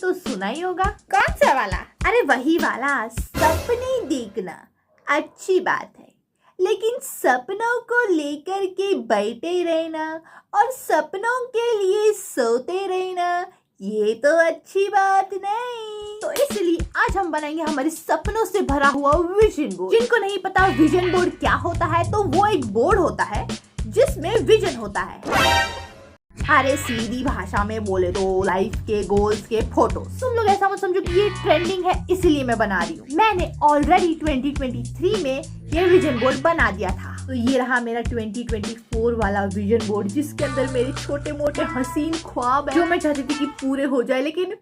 तो सुना ही होगा। कौन सा वाला? अरे वही वाला, सपने देखना अच्छी बात है, लेकिन सपनों को लेकर के बैठे रहना और सपनों के लिए सोते रहना, ये तो अच्छी बात नहीं। तो इसलिए आज हम बनाएंगे हमारे सपनों से भरा हुआ विजन बोर्ड। जिनको नहीं पता विजन बोर्ड क्या होता है, तो वो एक बोर्ड होता है जिसमें विजन होता है। अरे सीधी भाषा में बोले तो लाइफ के गोल्स के फोटो। तुम लोग ऐसा मत समझो कि ये ट्रेंडिंग है इसीलिए मैं बना रही हूँ। मैंने ऑलरेडी 2023 में ये विजन बोर्ड बना दिया था। तो ये रहा मेरा 2024 वाला विजन बोर्ड, जिसके अंदर मेरे छोटे मोटे हसीन ख्वाब है जो मैं चाहती थी कि पूरे हो जाए, लेकिन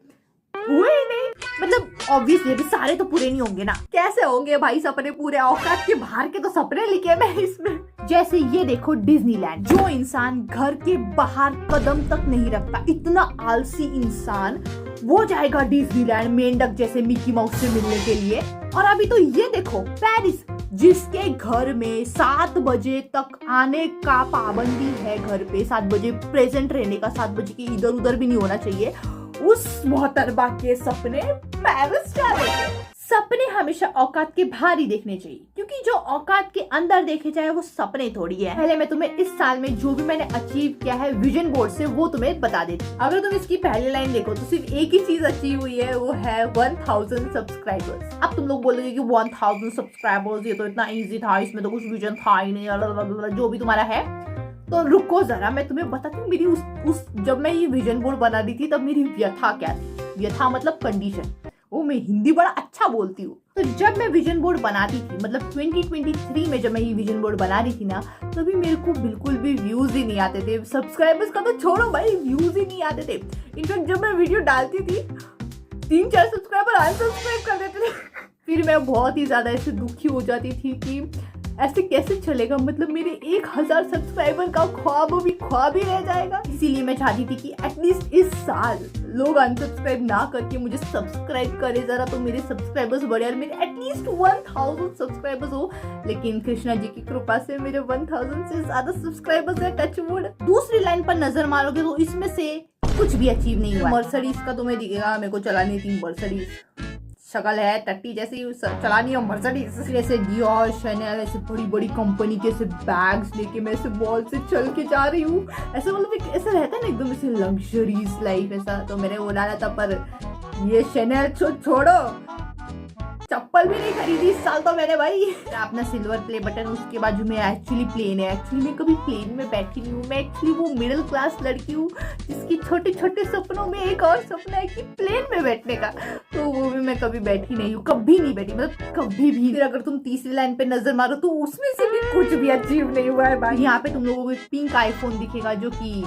हुए ही नहीं। मतलब ऑब्वियसली अभी सारे तो पूरे नहीं होंगे ना, कैसे होंगे भाई सपने पूरे? औकात के बाहर के तो सपने लिखे मैं इसमें। जैसे ये देखो डिज्नीलैंड, जो इंसान घर के बाहर कदम तक नहीं रखता, इतना आलसी इंसान, वो जाएगा डिज्नीलैंड मेंढक जैसे मिकी माउस से मिलने के लिए। और अभी तो ये देखो पेरिस, जिसके घर में 7 बजे तक आने का पाबंदी है, घर पे 7 बजे प्रेजेंट रहने का, 7 बजे के इधर उधर भी नहीं होना चाहिए, उस मोहतरमा के सपने पेरिस जा रहे हैं। सपने हमेशा औकात के बाहर ही देखने चाहिए, क्योंकि जो औकात के अंदर देखे जाए वो सपने थोड़ी है। पहले मैं तुम्हें इस साल में जो भी मैंने अचीव किया है विजन बोर्ड से, वो तुम्हें बता देती हूँ। अगर तुम इसकी पहली लाइन देखो तो सिर्फ एक ही चीज अचीव हुई है, वो है 1000 सब्सक्राइबर्स। अब तुम लोग बोलोगे कि 1000 सब्सक्राइबर्स ये तो इतना ईजी था, इसमें तो कुछ विजन था ही नहीं, जो भी तुम्हारा है। तो रुको जरा, मैं तुम्हें बताती हूँ मेरी उस जब मैं ये विजन बोर्ड बना रही थी तब मेरी व्यथा क्या थी। व्यथा मतलब कंडीशन। वो मैं हिंदी बड़ा अच्छा बोलती हूँ। तो जब मैं विजन बोर्ड बनाती थी, मतलब 2023 में जब मैं ये विजन बोर्ड बना रही थी ना, तभी मेरे को बिल्कुल भी व्यूज ही नहीं आते थे। सब्सक्राइबर्स का तो छोड़ो भाई, व्यूज ही नहीं आते थे। इनफैक्ट जब मैं वीडियो डालती थी 3-4 सब्सक्राइबर अनसब्सक्राइब कर देते थे। फिर मैं बहुत ही ज्यादा ऐसे दुखी हो जाती थी कि ऐसे कैसे चलेगा, मतलब मेरे 1000 सब्सक्राइबर का ख्वाब भी ख्वाब ही रह जाएगा। इसीलिए मैं चाहती थी कि एटलीस्ट इस साल लोग अनसब्सक्राइब ना करके मुझे सब्सक्राइब करे जरा, तो मेरे सब्सक्राइबर्स बढ़े और मेरे एटलीस्ट 1000 सब्सक्राइबर्स हो। लेकिन कृष्णा जी की कृपा से मेरे 1000 से ज्यादा सब्सक्राइबर्स है, टच वुड। दूसरी लाइन पर नजर मारोगे तो इसमें से कुछ भी अचीव नहीं हुआ। मर्सिडीज का तुम्हें दिखेगा, मेरे को चलानी थी मर्सिडीज, शक्ल है टट्टी जैसी, चलानी है मर्सिडीज। जैसे डियोर, शैनेल, ऐसे बड़ी बड़ी कंपनी के ऐसे बैग्स लेके मैं ऐसे मॉल से चल के जा रही हूँ। ऐसे मतलब ऐसा रहता है ना एकदम ऐसे लग्जरीज लाइफ ऐसा, तो मैंने वो डाला था। पर ये शैनेल छोड़ो, चप्पल भी नहीं खरीदी इस साल तो मैंने भाई। अपना सिल्वर प्ले बटन, उसके बाजू में एक्चुअली प्लेन है। एक्चुअली मैं कभी प्लेन में बैठी नहीं हूँ, मैं एक्चुअली वो मिडिल क्लास लड़की हूँ जिसकी छोटे छोटे सपनों में एक और सपना है कि प्लेन में बैठने का। तो वो भी मैं कभी बैठी नहीं हूँ, कभी नहीं बैठी, मतलब कभी भी। फिर अगर तुम तीसरी लाइन पे नजर मारो तो उसमें से भी कुछ भी अचीव नहीं हुआ है भाई। यहाँ पे तुम लोगों को एक पिंक आईफोन दिखेगा, जो की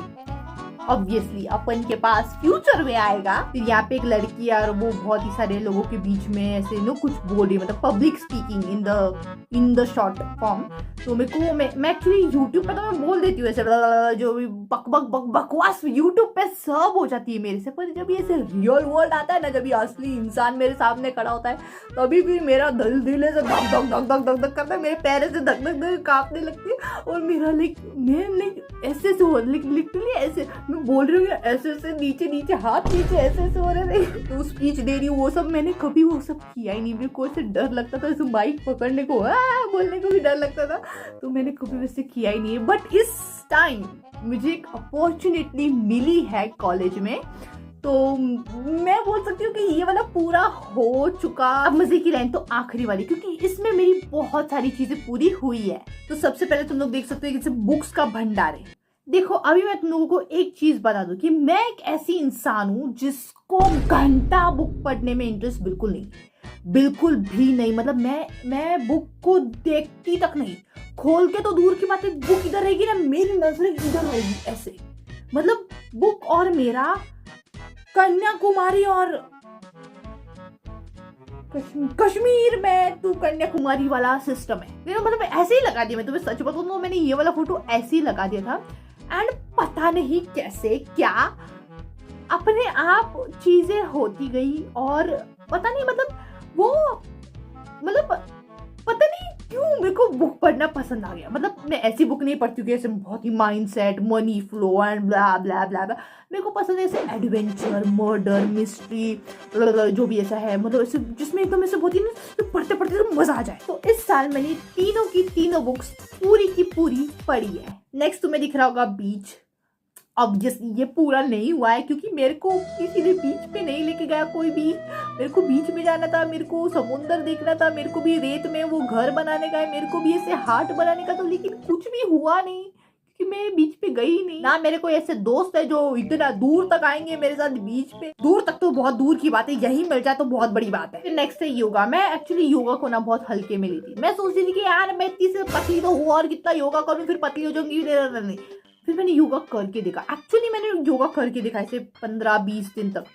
ऑब्वियसली अपन के पास फ्यूचर में आएगा। फिर यहाँ पे एक लड़की है और वो बहुत ही सारे लोगों के बीच में ऐसे कुछ बोल रही है, मतलब public speaking in the short form. तो मेरे को मैं एक्चुअली यूट्यूब पे तो मैं बोल देती हूँ ऐसे जो भी बकवास यूट्यूब पे सब हो जाती है मेरे से। पर जब ये ऐसे रियल वर्ल्ड आता है ना, जब ये असली इंसान मेरे सामने खड़ा होता है, तभी फिर मेरा दिल ऐसे धक धक धक धक करता है, मेरे पैर से धक धक कांपने लगती है और मेरा ऐसे लिटरली ऐसे बोल रही हूँ, ऐसे नीचे हाथ नीचे ऐसे हो रहे थे। तो स्पीच दे रही हूँ, वो सब मैंने कभी वो सब किया ही नहीं। मेरे को ऐसे डर लगता था, ऐसे माइक पकड़ने को, बोलने को भी डर लगता था, तो मैंने कभी वैसे किया ही नहीं है। बट इस टाइम मुझे एक अपॉर्चुनिटी मिली है कॉलेज में, तो मैं बोल सकती हूँ कि ये वाला पूरा हो चुका। अब मजे की लाइन तो आखिरी वाली, क्योंकि इसमें मेरी बहुत सारी चीजें पूरी हुई है। तो सबसे पहले तुम लोग देख सकते हो कि बुक्स का भंडार है। देखो अभी मैं तुम लोगों को एक चीज बता दूं कि मैं एक ऐसी इंसान हूं जिसको घंटा बुक पढ़ने में इंटरेस्ट बिल्कुल नहीं, बिल्कुल भी नहीं। मतलब मैं बुक को देखती तक नहीं, खोल के तो दूर की बात है, बुक इधर रहेगी ना मेरी नजरें इधर रहेगी ऐसे। मतलब बुक और मेरा कन्याकुमारी और कश्मीर में तो कन्याकुमारी वाला सिस्टम है मेरा। मतलब ऐसे ही लगा दिया, मैं तुम्हें सच बताऊं तो मैंने ये वाला फोटो ऐसे ही लगा दिया था। एंड पता नहीं कैसे क्या अपने आप चीजें होती गई और पता नहीं, मतलब वो मतलब पता नहीं क्यों मेरे को बुक पढ़ना पसंद आ गया। मतलब मैं ऐसी बुक नहीं पढ़ती हूँ कि ऐसे बहुत ही mind set, money flow and blah blah blah blah. मेरे को पसंद है ऐसे एडवेंचर, मर्डर, मिस्ट्री, जो भी ऐसा है, मतलब ऐसे जिसमें एकदम ऐसे बहुत ही ना पढ़ते पढ़ते तो मजा आ जाए। तो इस साल मैंने तीनों की तीनों बुक्स पूरी की पूरी पढ़ी है। नेक्स्ट तुम्हें दिख रहा होगा बीच। अब ये पूरा नहीं हुआ है क्योंकि मेरे को किसी ने बीच पे नहीं लेके गया कोई भी। मेरे को बीच में जाना था, मेरे को समुंदर देखना था, मेरे को भी रेत में वो घर बनाने का है, मेरे को भी ऐसे हार्ट बनाने का था, लेकिन कुछ भी हुआ नहीं क्योंकि मैं बीच पे गई नहीं ना। मेरे को ऐसे दोस्त है जो इतना दूर तक आएंगे मेरे साथ बीच पे। दूर तक तो बहुत दूर की बात है, यही मिल जाए तो बहुत बड़ी बात है। फिर नेक्स्ट है योगा। मैं एक्चुअली योगा को ना बहुत हल्के में ली थी। मैं सोच रही थी कि यार मैं इतनी से पतली तो हूँ और कितना योगा करूँ, फिर पतली हो जाऊंगी। नहीं, फिर मैंने योगा करके देखा। एक्चुअली मैंने योगा करके देखा ऐसे 15-20 दिन तक।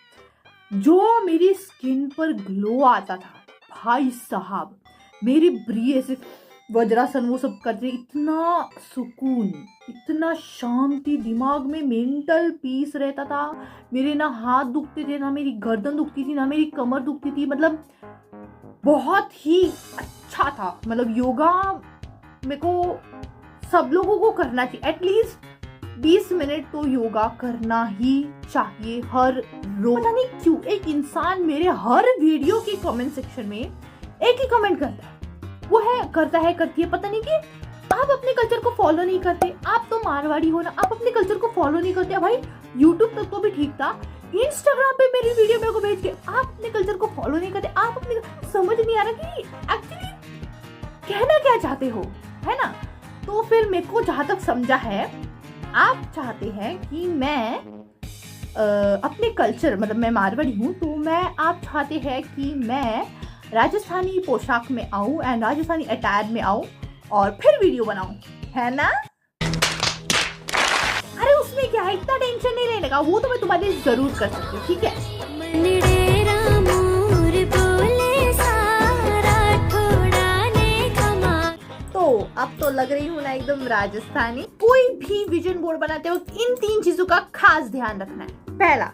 जो मेरी स्किन पर ग्लो आता था भाई साहब, मेरी ब्री ऐसे वज्रासन वो सब करते, इतना सुकून, इतना शांति, दिमाग में मेंटल पीस रहता था। मेरे ना हाथ दुखते थे, ना मेरी गर्दन दुखती थी, ना मेरी कमर दुखती थी। मतलब बहुत ही अच्छा था। मतलब योगा मेरे को सब लोगों को करना चाहिए। एटलीस्ट 20 मिनट तो योगा करना ही चाहिए हर रोज। पता नहीं क्यों एक इंसान मेरे हर वीडियो के कमेंट सेक्शन में एक ही कमेंट करता है, वो है करता है करती है, पता नहीं कि आप अपने कल्चर को फॉलो नहीं करते, आप तो मारवाड़ी हो ना, आप अपने कल्चर को फॉलो नहीं करते। भाई यूट्यूब तक तो भी ठीक था, इंस्टाग्राम पे मेरी वीडियो मेरे को भेज के आप अपने कल्चर को फॉलो नहीं करते। आप अपने समझ नहीं आ रहा कि एक्चुअली कहना क्या चाहते हो, है ना। तो फिर मेरे को जहां तक समझा है, आप चाहते हैं कि मैं अपने कल्चर, मतलब मैं मारवाड़ी हूँ, तो आप चाहते हैं कि मैं राजस्थानी पोशाक में आऊँ एंड राजस्थानी अटायर में आऊँ और फिर वीडियो बनाऊँ, है ना। अरे उसमें क्या है, इतना टेंशन नहीं लेने का, वो तो मैं तुम्हारे लिए जरूर कर सकती हूँ, ठीक है। अब तो लग रही हूँ ना एकदम राजस्थानी। कोई भी विजन बोर्ड बनाते वक्त इन 3 चीजों का खास ध्यान रखना है। पहला,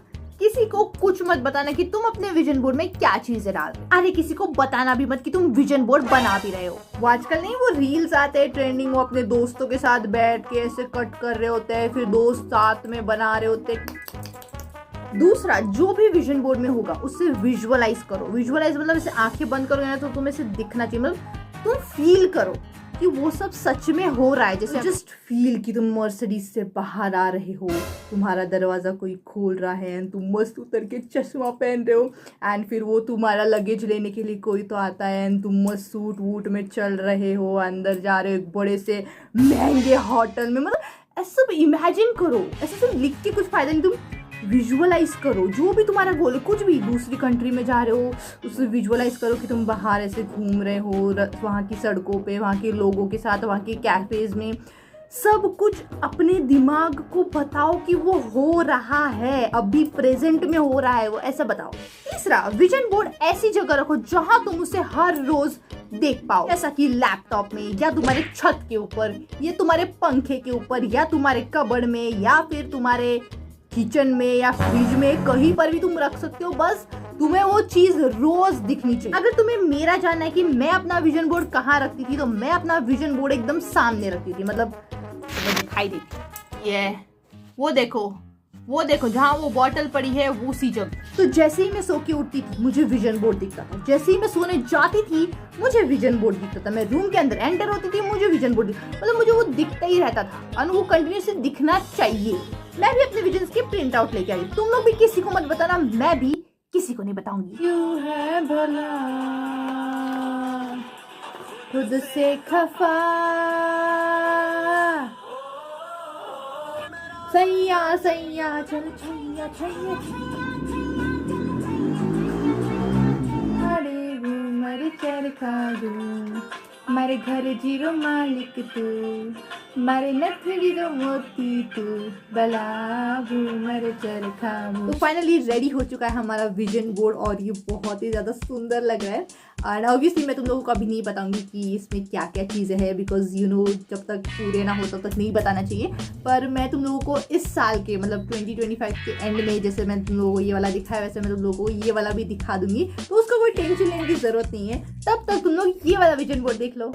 किसी को कुछ मत बताना कि तुम अपने विजन बोर्ड में क्या चीजें डाल रहे हो। अरे किसी को बताना भी मत कि तुम विजन बोर्ड बना भी रहे हो। वो आजकल नहीं वो रील्स आते हैं ट्रेंडिंग, वो अपने दोस्तों के साथ बैठ के ऐसे कट कर रहे होते हैं, फिर दोस्त साथ में बना रहे होते हैं। दूसरा, जो भी विजन बोर्ड में होगा उससे विजुअलाइज करो। विजुअलाइज मतलब ऐसे आंखें बंद करोगे ना तो तुम्हें ऐसे दिखना चाहिए, मतलब तुम फील करो कि वो सब सच में हो रहा है। जैसे जस्ट फील कि तुम मर्सिडीज से बाहर आ रहे हो, तुम्हारा दरवाजा कोई खोल रहा है एंड तुम मस्त उतर के चश्मा पहन रहे हो एंड फिर वो तुम्हारा लगेज लेने के लिए कोई तो आता है एंड तुम मस्त सूट वूट में चल रहे हो, अंदर जा रहे हो एक बड़े से महंगे होटल में। मतलब ऐसा सब इमेजिन करो, ऐसे सब लिख के कुछ फायदा नहीं, तुम विजुअलाइज करो। जो भी तुम्हारा गोल है, कुछ भी दूसरी कंट्री में जा रहे हो उसे विजुअलाइज करो कि तुम बाहर ऐसे घूम रहे हो, वहाँ की सड़कों पे, वहाँ के लोगों के साथ, वहाँ के कैफेज में, सब कुछ अपने दिमाग को बताओ कि वो हो रहा है, अभी प्रेजेंट में हो रहा है, वो ऐसा बताओ। तीसरा, विजन बोर्ड ऐसी जगह रखो जहां तुम उसे हर रोज देख पाओ, जैसा कि लैपटॉप में या तुम्हारे छत के ऊपर या तुम्हारे पंखे के ऊपर या तुम्हारे कबर्ड में या फिर तुम्हारे किचन में या फ्रिज में, कहीं पर भी तुम रख सकते हो। बस तुम्हें वो चीज रोज दिखनी चाहिए। अगर तुम्हें मेरा जानना है कि मैं अपना विजन बोर्ड कहाँ रखती थी, तो मैं अपना विजन बोर्ड एकदम सामने रखती थी, मतलब दिखाई देती। ये वो देखो जहाँ वो बॉटल पड़ी है वो सी जगह। तो जैसे ही मैं सो के उठती थी मुझे विजन बोर्ड दिखता था, जैसे ही मैं सोने जाती थी मुझे विजन बोर्ड दिखता था, मैं रूम के अंदर एंटर होती थी मुझे विजन बोर्ड मतलब मुझे वो दिखता ही रहता था और वो कंटिन्यूसली दिखना चाहिए। मैं भी अपने विजन के प्रिंट आउट लेके आई। तुम लोग भी किसी को मत बताना, मैं भी किसी को नहीं बताऊंगी। क्यों है भला खुद से खफा, सैया सैया चल छैया छैया, अरे घूमर चरखा दू, मारे घर जीरो मालिक तू, मारे नथड़ी दो मोती तू, बला घूमर चरखा। तो फाइनली रेडी हो चुका है हमारा विजन बोर्ड और ये बहुत ही ज़्यादा सुंदर लग रहा है। एंड ऑब्वियसली मैं तुम लोगों को अभी नहीं बताऊंगी कि इसमें क्या क्या चीज़ें हैं, बिकॉज जब तक पूरे ना हो तब तक नहीं बताना चाहिए। पर मैं तुम लोगों को इस साल के मतलब 2025 के एंड में जैसे मैं तुम लोगों को ये वाला दिखाया वैसे मैं तुम लोगों को ये वाला भी दिखा दूंगी, तो उसका कोई टेंशन लेने की ज़रूरत नहीं है। तब तक तुम लोग ये वाला विजन बोर्ड देख लो।